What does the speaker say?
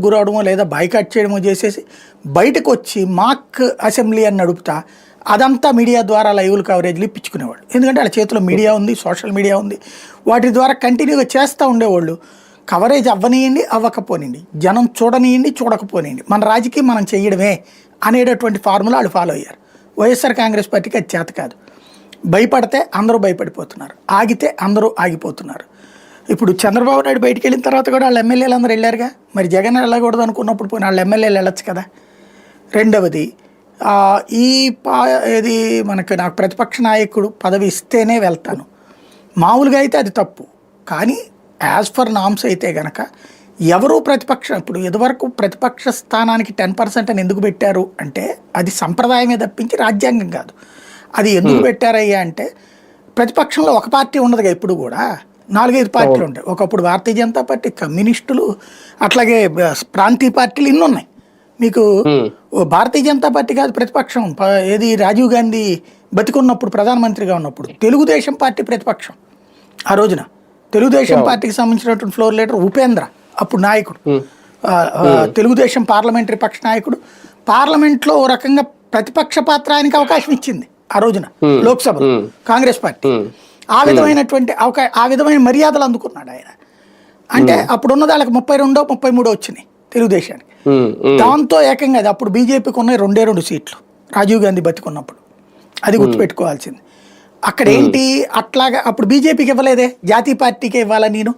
గురవడమో లేదా బాయ్కాట్ చేయడమో చేసేసి బయటకు వచ్చి మాక్ అసెంబ్లీ అని నడుపుతా అదంతా మీడియా ద్వారా లైవ్లు కవరేజ్లు ఇప్పించుకునేవాళ్ళు. ఎందుకంటే వాళ్ళ చేతిలో మీడియా ఉంది, సోషల్ మీడియా ఉంది. వాటి ద్వారా కంటిన్యూగా చేస్తూ ఉండేవాళ్ళు. కవరేజ్ అవ్వనియండి, అవ్వకపోనియండి, జనం చూడనియండి, చూడకపోనియండి, మన రాజకీయం మనం చేయడమే అనేటటువంటి ఫార్ములా వాళ్ళు ఫాలో అయ్యారు. వైఎస్ఆర్ కాంగ్రెస్ పార్టీకి అది చేత కాదు. భయపడితే అందరూ భయపడిపోతున్నారు, ఆగితే అందరూ ఆగిపోతున్నారు. ఇప్పుడు చంద్రబాబు నాయుడు బయటికి వెళ్ళిన తర్వాత కూడా వాళ్ళ ఎమ్మెల్యేలు అందరూ వెళ్ళారుగా. మరి జగన్ వెళ్ళకూడదు అనుకున్నప్పుడు పోయిన వాళ్ళ ఎమ్మెల్యేలు వెళ్ళొచ్చు కదా. రెండవది ఏది నాకు ప్రతిపక్ష నాయకుడు పదవి ఇస్తేనే వెళ్తాను, మామూలుగా అయితే అది తప్పు. కానీ యాజ్ ఫర్ నామ్స్ అయితే కనుక ఎవరూ ఇప్పుడు ఇదివరకు ప్రతిపక్ష స్థానానికి 10% అని ఎందుకు పెట్టారు అంటే అది సంప్రదాయమే తప్పించి రాజ్యాంగం కాదు. అది ఎందుకు పెట్టారయ్యా అంటే ప్రతిపక్షంలో ఒక పార్టీ ఉండదుగా, ఇప్పుడు కూడా 4-5 పార్టీలు ఉంటాయి. ఒకప్పుడు భారతీయ జనతా పార్టీ, కమ్యూనిస్టులు, అట్లాగే ప్రాంతీయ పార్టీలు ఇన్ని ఉన్నాయి. మీకు భారతీయ జనతా పార్టీ కాదు ప్రతిపక్షం, ఏది రాజీవ్ గాంధీ బతికున్నప్పుడు ప్రధానమంత్రిగా ఉన్నప్పుడు తెలుగుదేశం పార్టీ ప్రతిపక్షం. ఆ రోజున తెలుగుదేశం పార్టీకి సంబంధించినటువంటి ఫ్లోర్ లీడర్ ఉపేంద్ర అప్పుడు నాయకుడు, తెలుగుదేశం పార్లమెంటరీ పక్ష నాయకుడు. పార్లమెంట్లో ఓ రకంగా ప్రతిపక్ష పాత్ర ఆయనకి అవకాశం ఇచ్చింది ఆ రోజున లోక్సభలో కాంగ్రెస్ పార్టీ. ఆ విధమైన మర్యాదలు అందుకున్నాడు ఆయన. అంటే అప్పుడున్న వాళ్ళకి 32, 33 వచ్చినాయి తెలుగుదేశానికి. దాంతో ఏకంగా అది అప్పుడు బీజేపీకి ఉన్నాయి 2 సీట్లు రాజీవ్ గాంధీ బతికున్నప్పుడు. అది గుర్తుపెట్టుకోవాల్సింది. అక్కడ ఏంటి అట్లాగా అప్పుడు బీజేపీకి ఇవ్వలేదే, జాతీయ పార్టీకే ఇవ్వాలా నేను